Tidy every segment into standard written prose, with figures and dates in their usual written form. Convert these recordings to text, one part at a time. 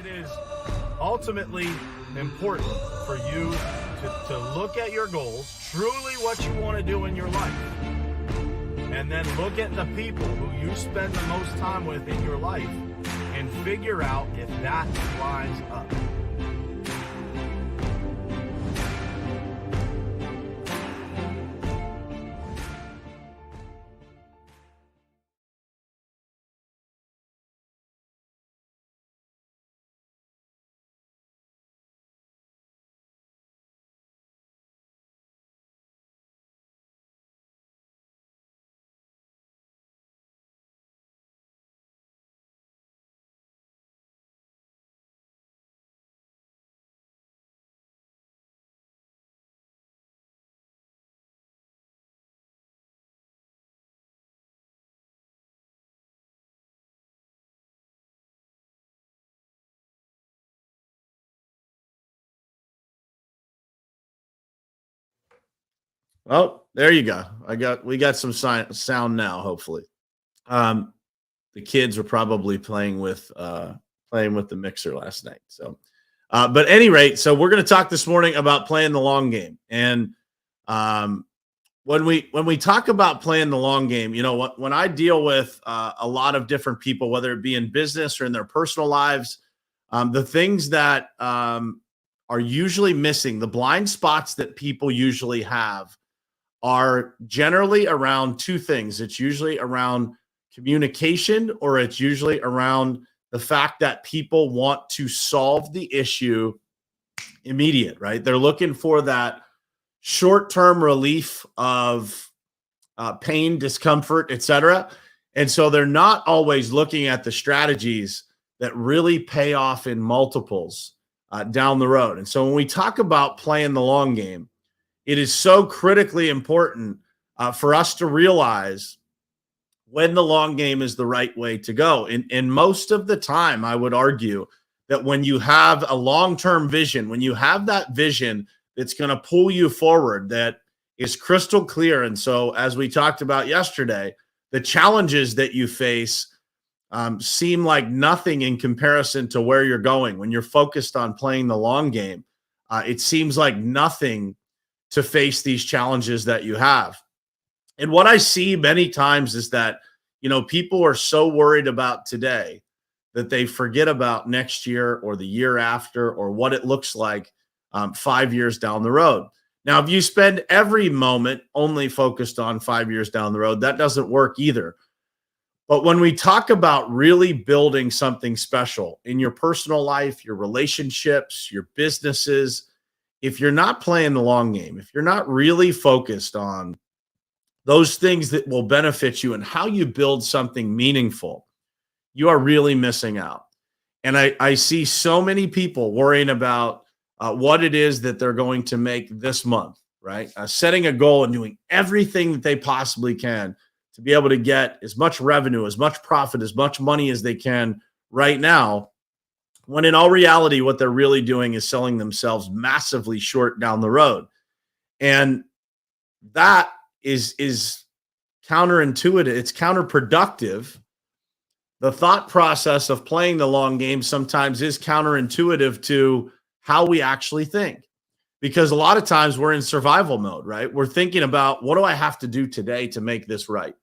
It is ultimately important for you to look at your goals, truly what you want to do in your life, and then look at the people who you spend the most time with in your life and figure out if that lines up. Oh, there you go. We got some sound now, hopefully. Um, the kids were probably playing with the mixer last night. So but at any rate, so we're going to talk this morning about playing the long game. And um, when we talk about playing the long game, when I deal with a lot of different people, whether it be in business or in their personal lives, the things that are usually missing, the blind spots that people usually have, are generally around two things. It's usually around communication, or it's usually around the fact that people want to solve the issue immediate, right? They're looking for that short-term relief of pain, discomfort, etc. And so they're not always looking at the strategies that really pay off in multiples down the road. And so when we talk about playing the long game, it is so critically important for us to realize when the long game is the right way to go. And most of the time, I would argue that when you have a long-term vision, when you have that vision that's going to pull you forward, that is crystal clear. And so, as we talked about yesterday, the challenges that you face seem like nothing in comparison to where you're going. When you're focused on playing the long game, it seems like nothing to face these challenges that you have. And what I see many times is that, people are so worried about today that they forget about next year or the year after, or what it looks like 5 years down the road. Now, if you spend every moment only focused on 5 years down the road, that doesn't work either. But when we talk about really building something special in your personal life, your relationships, your businesses, if you're not playing the long game, if you're not really focused on those things that will benefit you and how you build something meaningful, you are really missing out. And I see so many people worrying about what it is that they're going to make this month, right? Setting a goal and doing everything that they possibly can to be able to get as much revenue, as much profit, as much money as they can right now, when in all reality, what they're really doing is selling themselves massively short down the road. And that is counterintuitive. It's counterproductive. The thought process of playing the long game sometimes is counterintuitive to how we actually think, because a lot of times we're in survival mode, right? We're thinking about, what do I have to do today to make this right,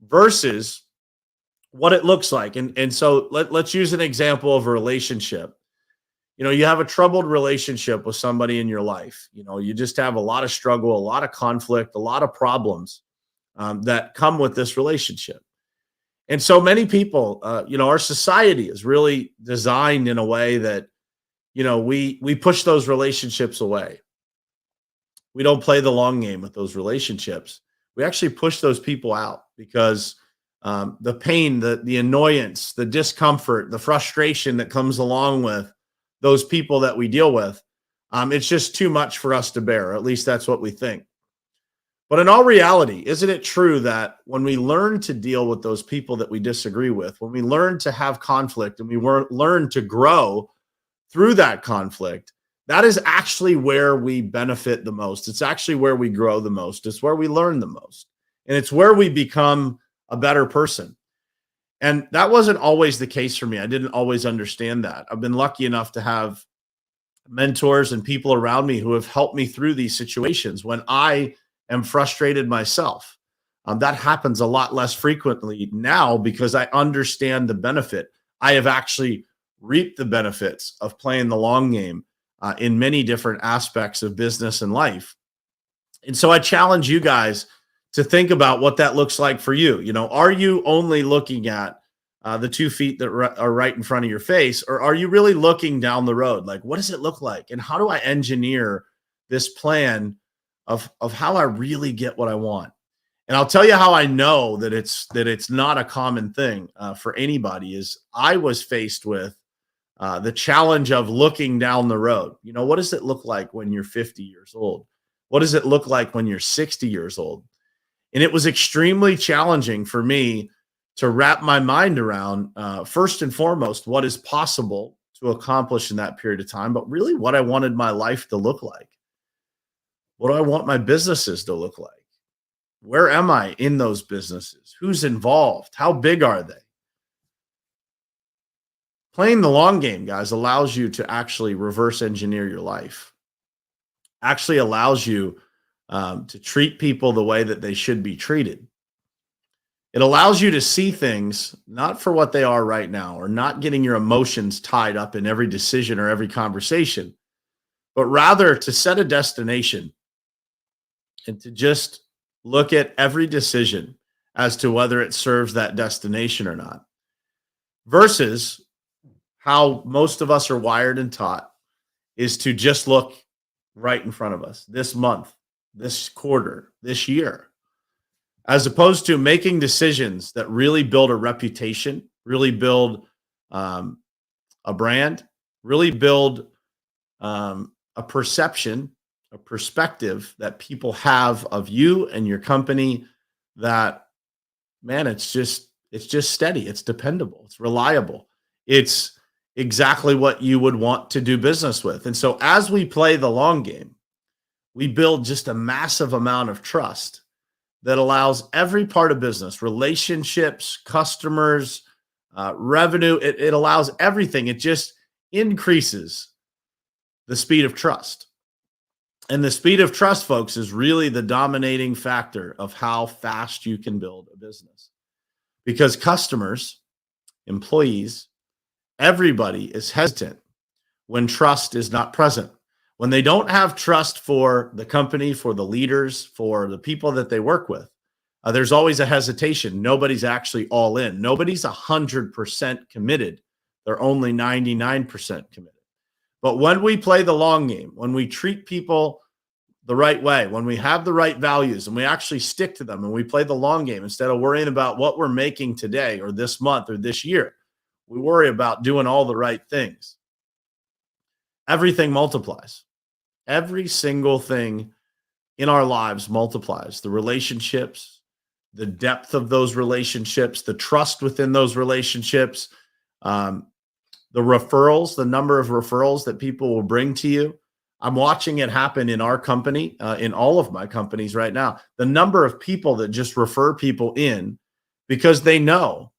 versus what it looks like. And so let's use an example of a relationship. You have a troubled relationship with somebody in your life. You just have a lot of struggle, a lot of conflict, a lot of problems that come with this relationship. And so many people, our society is really designed in a way that, we push those relationships away. We don't play the long game with those relationships. We actually push those people out because the pain, the annoyance, the discomfort, the frustration that comes along with those people that we deal with, it's just too much for us to bear. Or at least that's what we think. But in all reality, isn't it true that when we learn to deal with those people that we disagree with, when we learn to have conflict and we learn to grow through that conflict, that is actually where we benefit the most. It's actually where we grow the most. It's where we learn the most. And it's where we become a better person. And that wasn't always the case for me. I didn't always understand that. I've been lucky enough to have mentors and people around me who have helped me through these situations when I am frustrated myself. That happens a lot less frequently now because I understand the benefit. I have actually reaped the benefits of playing the long game in many different aspects of business and life. And so I challenge you guys to think about what that looks like for you. You know, are you only looking at the 2 feet that are right in front of your face, or are you really looking down the road? Like, what does it look like? And how do I engineer this plan of how I really get what I want? And I'll tell you how I know that it's not a common thing for anybody. Is I was faced with the challenge of looking down the road. You know, what does it look like when you're 50 years old? What does it look like when you're 60 years old? And it was extremely challenging for me to wrap my mind around, first and foremost, what is possible to accomplish in that period of time, but really what I wanted my life to look like. What do I want my businesses to look like? Where am I in those businesses? Who's involved? How big are they? Playing the long game, guys, allows you to actually reverse engineer your life. Actually allows you to treat people the way that they should be treated. It allows you to see things not for what they are right now, or not getting your emotions tied up in every decision or every conversation, but rather to set a destination and to just look at every decision as to whether it serves that destination or not, versus how most of us are wired and taught is to just look right in front of us this month, this quarter, this year, as opposed to making decisions that really build a reputation, really build a brand, really build a perception, a perspective that people have of you and your company that, man, it's just steady. It's dependable. It's reliable. It's exactly what you would want to do business with. And so as we play the long game, we build just a massive amount of trust that allows every part of business, relationships, customers, revenue, it allows everything. It just increases the speed of trust. And the speed of trust, folks, is really the dominating factor of how fast you can build a business. Because customers, employees, everybody is hesitant when trust is not present. When they don't have trust for the company, for the leaders, for the people that they work with, there's always a hesitation. Nobody's actually all in. Nobody's 100% committed. They're only 99% committed. But when we play the long game, when we treat people the right way, when we have the right values and we actually stick to them and we play the long game instead of worrying about what we're making today or this month or this year, we worry about doing all the right things. Everything multiplies. Every single thing in our lives multiplies. The relationships, the depth of those relationships, the trust within those relationships, the referrals, the number of referrals that people will bring to you. I'm watching it happen in our company, in all of my companies right now. The number of people that just refer people in because they know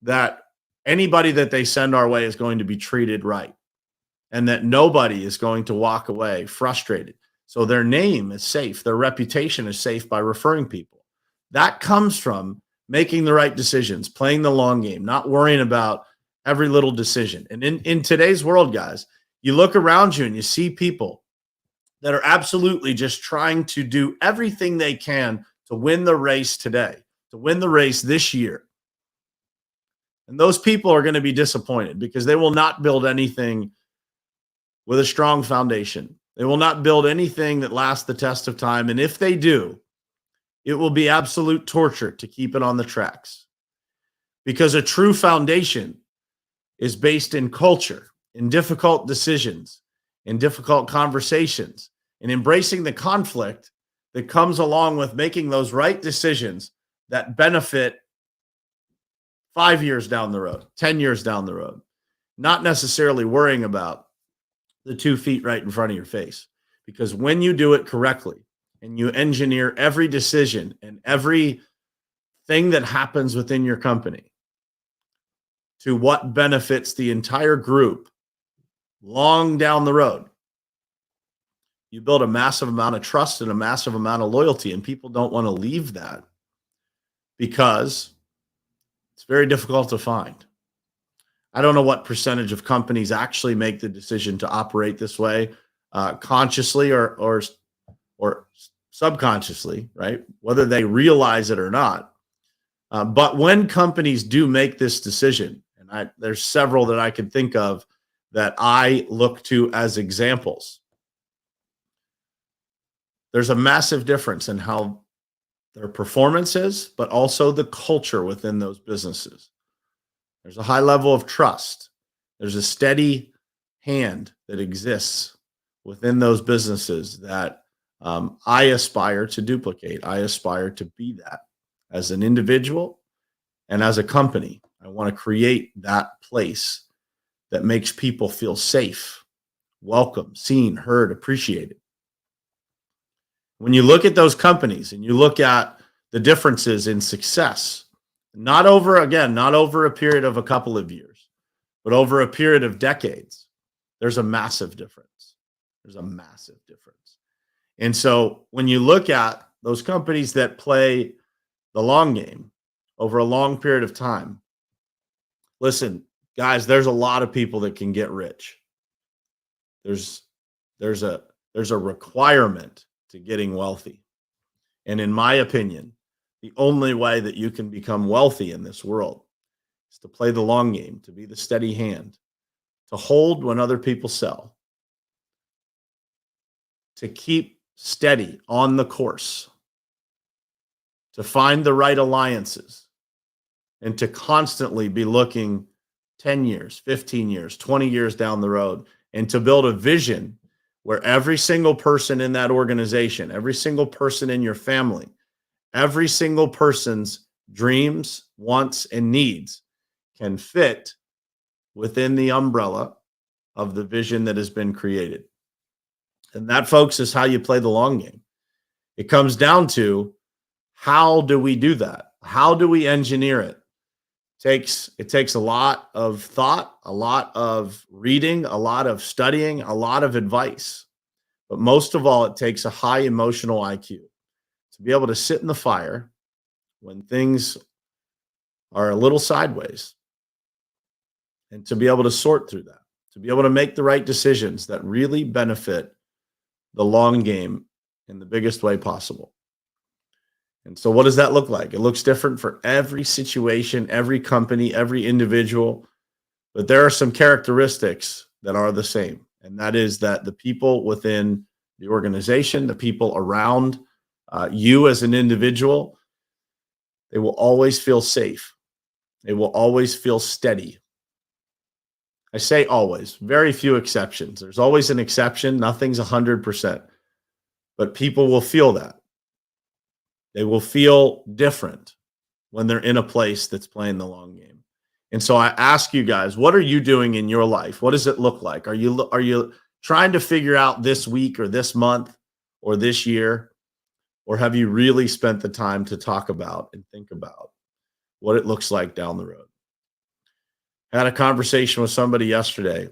that anybody that they send our way is going to be treated right and that nobody is going to walk away frustrated. So their name is safe. Their reputation is safe by referring people. That comes from making the right decisions, playing the long game, not worrying about every little decision. And in today's world, guys, you look around you and you see people that are absolutely just trying to do everything they can to win the race today, to win the race this year. And those people are going to be disappointed because they will not build anything with a strong foundation. They will not build anything that lasts the test of time. And if they do, it will be absolute torture to keep it on the tracks. Because a true foundation is based in culture, in difficult decisions, in difficult conversations, and embracing the conflict that comes along with making those right decisions that benefit 5 years down the road, 10 years down the road, not necessarily worrying about the 2 feet right in front of your face. Because when you do it correctly and you engineer every decision and every thing that happens within your company to what benefits the entire group long down the road, you build a massive amount of trust and a massive amount of loyalty, and people don't want to leave that because it's very difficult to find. I don't know what percentage of companies actually make the decision to operate this way, consciously or subconsciously, right? Whether they realize it or not. But when companies do make this decision, and there's several that I can think of that I look to as examples, there's a massive difference in how their performance is, but also the culture within those businesses. There's a high level of trust. There's a steady hand that exists within those businesses that I aspire to duplicate. I aspire to be that as an individual and as a company. I want to create that place that makes people feel safe, welcome, seen, heard, appreciated. When you look at those companies and you look at the differences in success, not over a period of a couple of years, but over a period of decades, there's a massive difference. There's a massive difference. And so when you look at those companies that play the long game over a long period of time, listen, guys, there's a lot of people that can get rich. There's a requirement to getting wealthy. And in my opinion, the only way that you can become wealthy in this world is to play the long game, to be the steady hand, to hold when other people sell, to keep steady on the course, to find the right alliances, and to constantly be looking 10 years, 15 years, 20 years down the road, and to build a vision where every single person in that organization, every single person in your family, every single person's dreams, wants, and needs can fit within the umbrella of the vision that has been created. And that, folks, is how you play the long game. It comes down to, how do we do that? How do we engineer it? It takes a lot of thought, a lot of reading, a lot of studying, a lot of advice. But most of all, it takes a high emotional IQ to be able to sit in the fire when things are a little sideways, and to be able to sort through that, to be able to make the right decisions that really benefit the long game in the biggest way possible. And so what does that look like? It looks different for every situation, every company, every individual, but there are some characteristics that are the same. And that is that the people within the organization, the people around you as an individual, they will always feel safe. They will always feel steady. I say always, very few exceptions. There's always an exception. Nothing's 100%, but people will feel that. They will feel different when they're in a place that's playing the long game. And so I ask you guys, what are you doing in your life? What does it look like? Are you trying to figure out this week or this month or this year? Or have you really spent the time to talk about and think about what it looks like down the road? I had a conversation with somebody yesterday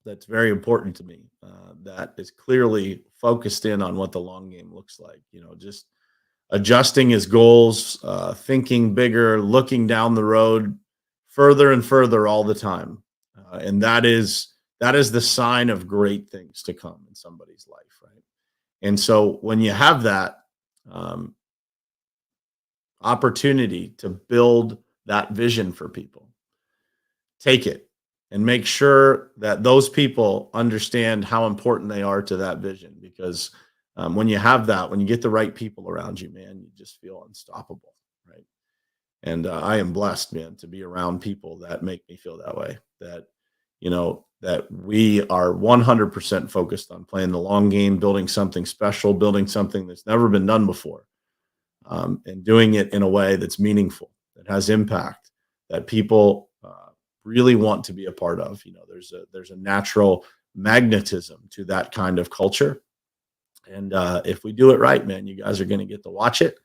that's very important to me, that is clearly focused in on what the long game looks like. Just adjusting his goals, thinking bigger, looking down the road further and further all the time. And that is the sign of great things to come in somebody's life, right? And so when you have that opportunity to build that vision for people, take it and make sure that those people understand how important they are to that vision. Because when you have that, when you get the right people around you, man, you just feel unstoppable, right? And I am blessed, man, to be around people that make me feel that way, that we are 100% focused on playing the long game, building something special, building something that's never been done before, and doing it in a way that's meaningful, that has impact, that people really want to be a part of. There's a natural magnetism to that kind of culture. And if we do it right, man, you guys are going to get to watch it.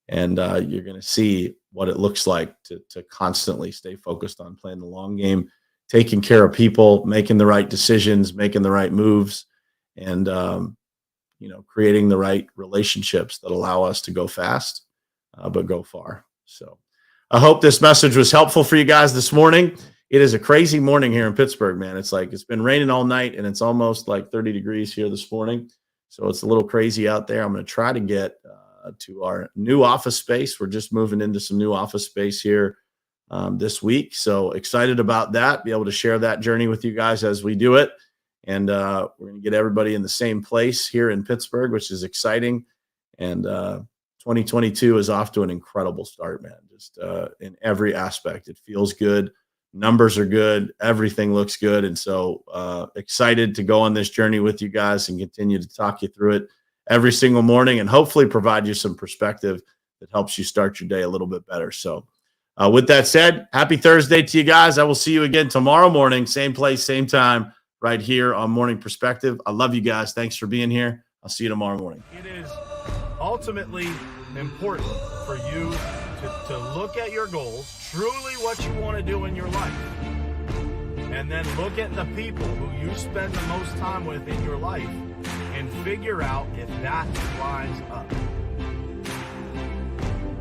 And you're going to see what it looks like to constantly stay focused on playing the long game, taking care of people, making the right decisions, making the right moves, and creating the right relationships that allow us to go fast, but go far. So I hope this message was helpful for you guys this morning. It is a crazy morning here in Pittsburgh, man. It's like it's been raining all night, and it's almost like 30 degrees here this morning. So it's a little crazy out there. I'm going to try to get to our new office space. We're just moving into some new office space here this week. So excited about that, be able to share that journey with you guys as we do it. And we're going to get everybody in the same place here in Pittsburgh, which is exciting. And 2022 is off to an incredible start, man. Just in every aspect, it feels good. Numbers are good. Everything looks good. And so excited to go on this journey with you guys and continue to talk you through it every single morning and hopefully provide you some perspective that helps you start your day a little bit better. So with that said, happy Thursday to you guys. I will see you again tomorrow morning, same place, same time, right here on Morning Perspective. I love you guys. Thanks for being here. I'll see you tomorrow morning. It is ultimately important for you to look at your goals, truly what you want to do in your life, and then look at the people who you spend the most time with in your life and figure out if that lines up.